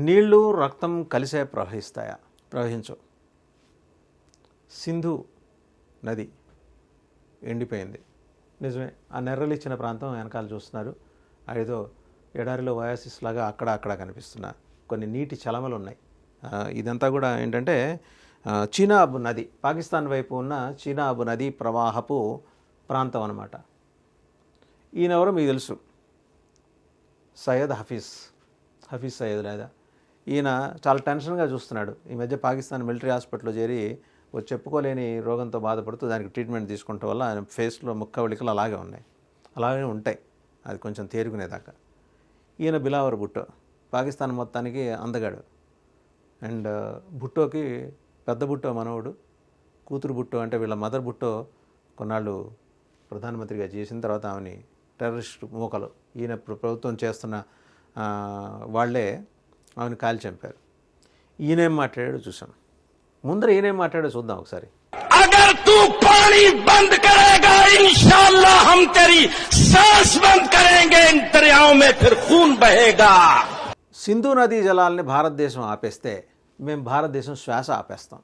నీళ్లు రక్తం కలిసే ప్రవహిస్తాయా? ప్రవహించవు. సింధు నది ఎండిపోయింది, నిజమే. ఆ నెర్రలు ఇచ్చిన ప్రాంతం వెనకాల చూస్తున్నారు. ఏదో ఎడారిలో వయాసిస్ లాగా అక్కడ కనిపిస్తున్న కొన్ని నీటి చలమలు ఉన్నాయి. ఇదంతా కూడా ఏంటంటే చీనాబ్ నది, పాకిస్తాన్ వైపు ఉన్న చీనాబ్ నది ప్రవాహపు ప్రాంతం అన్నమాట. ఈయనెవరో మీకు తెలుసు, సయ్యద్ హఫీజ్ సయ్యద్. లేదా ఈయన చాలా టెన్షన్గా చూస్తున్నాడు. ఈ మధ్య పాకిస్తాన్ మిలిటరీ హాస్పిటల్లో చేరి చెప్పుకోలేని రోగంతో బాధపడుతూ దానికి ట్రీట్మెంట్ తీసుకుంటే వల్ల ఆయన ఫేస్లో ముక్కవళికలు అలాగే ఉన్నాయి, అలాగే ఉంటాయి, అది కొంచెం తేరుకునేదాకా. ఈయన బిలావర్ భుట్టో, పాకిస్తాన్ మొత్తానికి అందగాడు. అండ్ భుట్టోకి పెద్ద భుట్టో మనవడు, కూతురు భుట్టో అంటే వీళ్ళ మదర్ భుట్టో కొన్నాళ్ళు ప్రధానమంత్రిగా చేసిన తర్వాత ఆమెని టెర్రరిస్ట్ మూకలు ఈయన ప్రభుత్వం చేస్తున్న వాళ్ళే ఆమెను కాల్చి చంపారు. ఈయనేం మాట్లాడాడో చూసాం. ముందర ఈయనేం మాట్లాడో చూద్దాం ఒకసారి. అగర్ తూ పానీ బంద్ కరేగా ఇన్షాల్లాహ్ హమ్ తెరీ సాస్ బంద్ కరేంగే, ఇన్ దరియాओं में फिर खून बहेगा. సింధు నదీ జలాల్ని భారతదేశం ఆపేస్తే మేము భారతదేశం శ్వాస ఆపేస్తాం.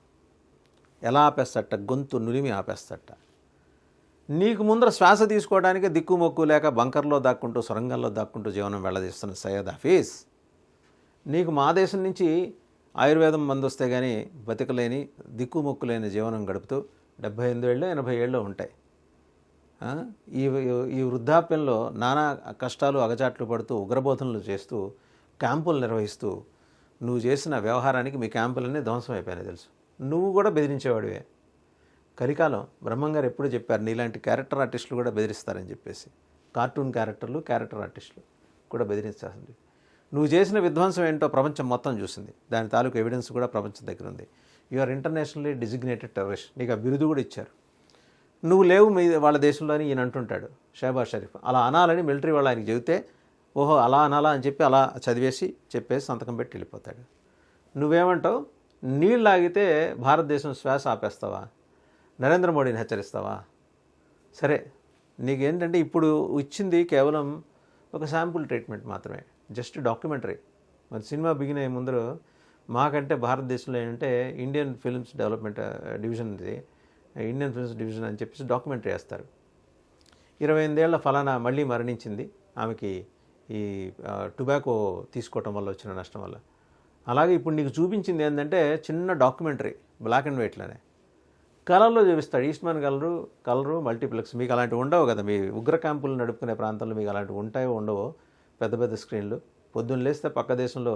ఎలా ఆపేస్తట? గొంతు నులిమి ఆపేస్తట. నీకు ముందర శ్వాస తీసుకోవడానికి దిక్కుమొక్కు లేక బంకర్లో దాక్కుంటూ సొరంగంలో దాక్కుంటూ జీవనం వెళ్ళదీస్తున్న సయ్యద్ హఫీజ్, నీకు మా దేశం నుంచి ఆయుర్వేదం మందు వస్తే కానీ బతికలేని దిక్కుమొక్కు లేని జీవనం గడుపుతూ 78 ఏళ్ళు 80 ఏళ్ళు ఉంటాయి. ఈ వృద్ధాప్యంలో నానా కష్టాలు అగచాట్లు పడుతూ ఉగ్రబోధనలు చేస్తూ క్యాంపులు నిర్వహిస్తూ నువ్వు చేసిన వ్యవహారానికి మీ క్యాంపులన్నీ ధ్వంసం అయిపోయినాయి తెలుసు. నువ్వు కూడా బెదిరించేవాడివే. కలికాలం బ్రహ్మంగారు ఎప్పుడు చెప్పారు, నీలాంటి క్యారెక్టర్ ఆర్టిస్టులు కూడా బెదిరిస్తారని చెప్పేసి. కార్టూన్ క్యారెక్టర్లు, క్యారెక్టర్ ఆర్టిస్టులు కూడా బెదిరిస్తారండి. నువ్వు చేసిన విధ్వంసం ఏంటో ప్రపంచం మొత్తం చూసింది. దాని తాలూకు ఎవిడెన్స్ కూడా ప్రపంచం దగ్గర ఉంది. You are internationally designated terrorist. నీకు ఆ బిరుదు కూడా ఇచ్చారు. నువ్వు లేవు మీ వాళ్ళ దేశంలోని ఈయన అంటుంటాడు షహబాజ్ షరీఫ్. అలా అనాలని మిలిటరీ వాళ్ళు ఆయనకి చెబితే ఓహో అలా అనాలా అని చెప్పి అలా చదివేసి చెప్పేసి సంతకం పెట్టి వెళ్ళిపోతాడు. నువ్వేమంటావు? నీళ్ళు ఆగితే భారతదేశం శ్వాస ఆపేస్తావా? నరేంద్ర మోడీని హెచ్చరిస్తావా? సరే, నీకేంటంటే ఇప్పుడు ఇచ్చింది కేవలం ఒక శాంపుల్ ట్రీట్మెంట్ మాత్రమే, జస్ట్ డాక్యుమెంటరీ. మరి సినిమా బిగిన్ అయ్యే ముందర మాకంటే భారతదేశంలో ఏంటంటే Indian films development division, Indian films division అని చెప్పేసి డాక్యుమెంటరీ వేస్తారు. 28 ఏళ్ల ఫలానా మళ్ళీ మరణించింది, ఆమెకి ఈ టొబాకో తీసుకోవటం వల్ల వచ్చిన నష్టం వల్ల. అలాగే ఇప్పుడు నీకు చూపించింది ఏంటంటే చిన్న డాక్యుమెంటరీ, బ్లాక్ అండ్ వైట్లోనే కలర్లో చూపిస్తాడు. Eastman colour multiplex. మీకు అలాంటివి ఉండవు కదా, మీ ఉగ్ర క్యాంపులు నడుపుకునే ప్రాంతంలో మీకు అలాంటివి ఉంటాయో ఉండవో. పెద్ద పెద్ద స్క్రీన్లు, పొద్దున్న లేస్తే పక్క దేశంలో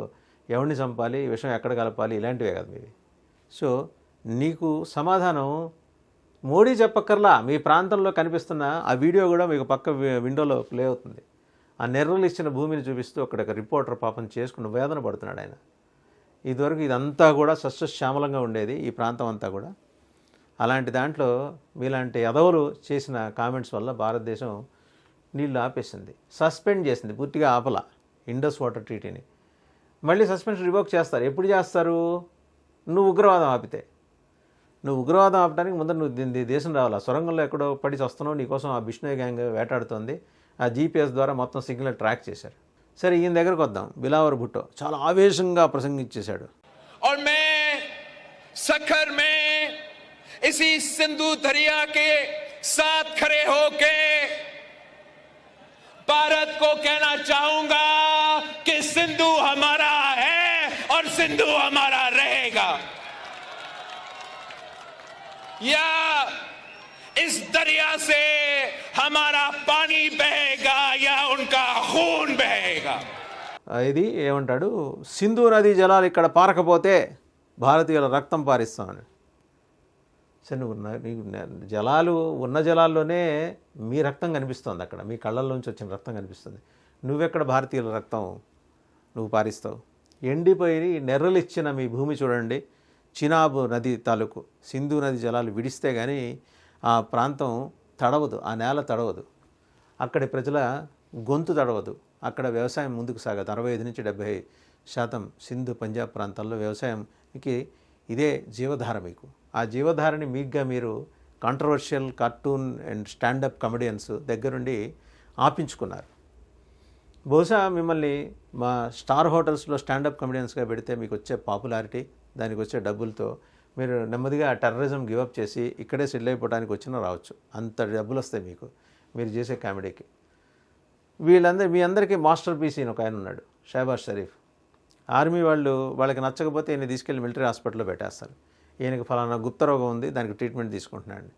ఎవరిని చంపాలి, విషయం ఎక్కడ కలపాలి, ఇలాంటివే కదా మీవి. సో నీకు సమాధానం మోడీ చెప్పక్కర్లా, మీ ప్రాంతంలో కనిపిస్తున్న ఆ వీడియో కూడా మీకు పక్క విండోలో ప్లే అవుతుంది. ఆ నెర్రలు ఇచ్చిన భూమిని చూపిస్తూ అక్కడ ఒక రిపోర్టర్ పాపం చేసుకుని వేదన పడుతున్నాడు ఆయన. ఇదివరకు ఇదంతా కూడా సస్యశ్యామలంగా ఉండేది ఈ ప్రాంతం అంతా కూడా. అలాంటి దాంట్లో మీలాంటి ఎదవలు చేసిన కామెంట్స్ వల్ల భారతదేశం నీళ్లు ఆపేసింది, సస్పెండ్ చేసింది, పూర్తిగా ఆపల ఇండస్ వాటర్ ట్రీటీని. మళ్ళీ సస్పెన్షన్ రివోక్ చేస్తారు. ఎప్పుడు చేస్తారు? నువ్వు ఉగ్రవాదం ఆపితే. నువ్వు ఉగ్రవాదం ఆపడానికి ముందర నువ్వు దేశం రావాలా. సొరంగంలో ఎక్కడో పడి వస్తున్నావు, నీకోసం ఆ బిష్ణోయ్ గ్యాంగ్ వేటాడుతోంది. ఆ జీపీఎస్ ద్వారా మొత్తం సిగ్నల్ ట్రాక్ చేశారు. సరే, ఈయన దగ్గరకు వద్దాం. బిలావర్ భుట్టో చాలా ఆవేశంగా ప్రసంగించేశాడు. इसी सिंधु दरिया के साथ खड़े होके भारत को कहना चाहूंगा कि सिंधु हमारा है और सिंधु हमारा रहेगा. या इस दरिया से हमारा पानी बहेगा या उनका खून बहेगा. ఇది ఏమంటాడు? సింధు నదీ జలాలు ఇక్కడ పారకపోతే భారతీయుల రక్తం పారిస్తామని. సరే, నీకు జలాలు ఉన్న జలాల్లోనే మీ రక్తం కనిపిస్తుంది, అక్కడ మీ కళ్ళల్లోంచి వచ్చిన రక్తం కనిపిస్తుంది. నువ్వెక్కడ భారతీయుల రక్తం నువ్వు పారిస్తావు? ఎండిపోయి నెర్రలు ఇచ్చిన మీ భూమి చూడండి. చినాబ్ నది తాలూకు సింధు నది జలాలు విడిస్తే కానీ ఆ ప్రాంతం తడవదు, ఆ నేల తడవదు, అక్కడి ప్రజల గొంతు తడవదు, అక్కడ వ్యవసాయం ముందుకు సాగదు. 65 నుంచి 70% సింధు పంజాబ్ ప్రాంతాల్లో వ్యవసాయంకి ఇదే జీవధార. మీకు ఆ జీవధారని మీగ్గా మీరు controversial cartoon and standup comedians దగ్గరుండి ఆపించుకున్నారు. బహుశా మిమ్మల్ని మా స్టార్ హోటల్స్లో స్టాండప్ కమెడియన్స్గా పెడితే మీకు వచ్చే పాపులారిటీ, దానికి వచ్చే డబ్బులతో మీరు నెమ్మదిగా టెర్రరిజం గివప్ చేసి ఇక్కడే సెటిల్ అయిపోవడానికి వచ్చినా రావచ్చు. అంత డబ్బులు వస్తాయి మీకు మీరు చేసే కామెడీకి. మీ అందరికీ మాస్టర్ పీస్ ఈయన ఒక ఆయన ఉన్నాడు, షహబాజ్ షరీఫ్. ఆర్మీ వాళ్ళకి నచ్చకపోతే ఈయన తీసుకెళ్ళి మిలిటరీ హాస్పిటల్లో పెట్టేస్తారు. ఈయనకి ఫలానా గుప్త రోగం ఉంది, దానికి ట్రీట్మెంట్ తీసుకుంటున్నాడు.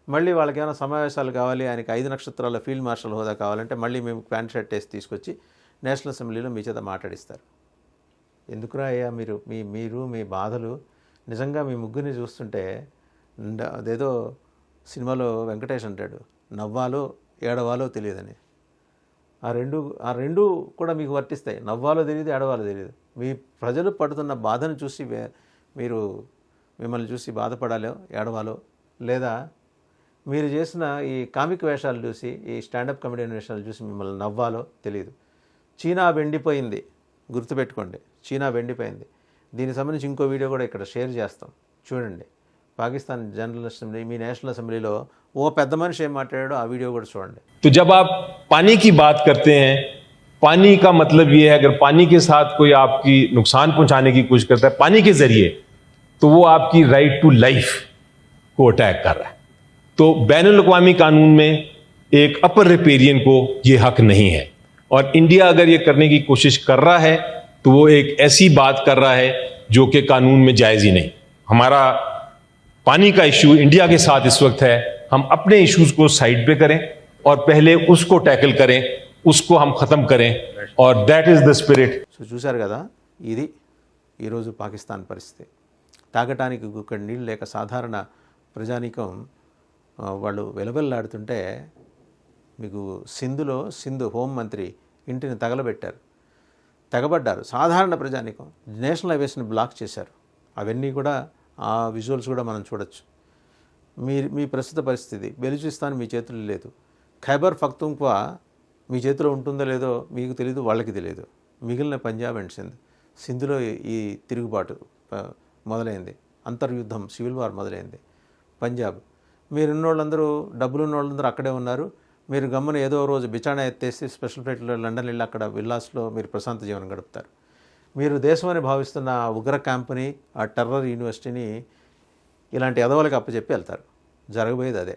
మళ్ళీ వాళ్ళకి ఏమైనా సమావేశాలు కావాలి, ఆయనకి 5 నక్షత్రాల ఫీల్డ్ మార్షల్ హోదా కావాలంటే మళ్ళీ మేము ప్యాంట్ షర్ట్ వేసి తీసుకొచ్చి నేషనల్ అసెంబ్లీలో మీ చేత మాట్లాడిస్తారు. ఎందుకురా అయ్యా మీరు మీ బాధలు నిజంగా మీ ముగ్గురిని చూస్తుంటే అదేదో సినిమాలో వెంకటేష్ అంటాడు, నవ్వాలో ఏడవాలో తెలియదని. ఆ రెండు కూడా మీకు వర్తిస్తాయి. నవ్వాలో తెలియదు, ఏడవాలో తెలియదు. మీ ప్రజలు పడుతున్న బాధను చూసి మిమ్మల్ని చూసి బాధపడాలో ఏడవాలో, లేదా మీరు చేసిన ఈ కామిక్ వేషాలు చూసి, ఈ స్టాండప్ కమెడియన్ వేషాలు చూసి మిమ్మల్ని నవ్వాలో తెలియదు. చీనా వెండిపోయింది, గుర్తుపెట్టుకోండి, చీనా వెండిపోయింది. దీనికి సంబంధించి ఇంకో వీడియో కూడా ఇక్కడ షేర్ చేస్తాం, చూడండి. పాకిస్తాన్ జనరల్ అసెంబ్లీ, మీ నేషనల్ అసెంబ్లీలో ఓ పెద్ద మనిషి ఏం మాట్లాడాడో ఆ వీడియో కూడా చూడండి. तो जब आप पानी की बात करते हैं, पानी का मतलब ये है, अगर पानी के साथ कोई आपकी नुकसान पहुंचाने की कोशिश करता है पानी के जरिए, तो वो आपकी राइट टू लाइफ को अटैक कर रहा है. तो बैनुल अक़वामी कानून में एक अपर रिपेरियन को ये हक नहीं है, और इंडिया अगर ये करने की कोशिश कर रहा है तो वो एक ऐसी बात कर रहा है जो कि कानून में जायज ही नहीं. हमारा पानी का इश्यू इंडिया के साथ इस वक्त है, हम अपने इश्यूज को साइड पे करें और पहले उसको टैकल करें, उसको हम खत्म करें, और that is the spirit. So చూశారు కదా, ఇది ఈరోజు పాకిస్తాన్ పరిస్థితి. తాగటానికి గుక్కడి నీళ్ళు లేక సాధారణ ప్రజానీకం వాళ్ళు వెలవెల్లాడుతుంటే, మీకు సింధు హోంమంత్రి ఇంటిని తెగబడ్డారు. సాధారణ ప్రజానీకం నేషనల్ హైవేస్ని బ్లాక్ చేశారు. అవన్నీ కూడా ఆ విజువల్స్ కూడా మనం చూడొచ్చు. మీ ప్రస్తుత పరిస్థితి, బెలూచిస్తాన్ మీ చేతుల్లో లేదు, ఖైబర్ పఖ్తూన్ఖ్వా మీ చేతిలో ఉంటుందో లేదో మీకు తెలియదు, వాళ్ళకి తెలియదు. మిగిలిన పంజాబ్ అండ్ సింధ్లో ఈ తిరుగుబాటు మొదలైంది, అంతర్యుద్ధం, సివిల్ వార్ మొదలైంది. పంజాబ్ మీరున్నోళ్ళందరూ, డబ్బులున్న వాళ్ళందరూ అక్కడే ఉన్నారు. మీరు గమ్మున ఏదో రోజు బిచానా ఎత్తేసి స్పెషల్ ఫ్లైట్లో లండన్ వెళ్ళి అక్కడ విల్లాస్లో మీరు ప్రశాంత జీవనం గడుపుతారు. మీరు దేశమని భావిస్తున్న ఆ ఉగ్ర క్యాంప్ని, ఆ టెర్రర్ యూనివర్సిటీని ఇలాంటి ఎదవలకు అప్పచెప్పి వెళ్తారు. జరగబోయేది అదే.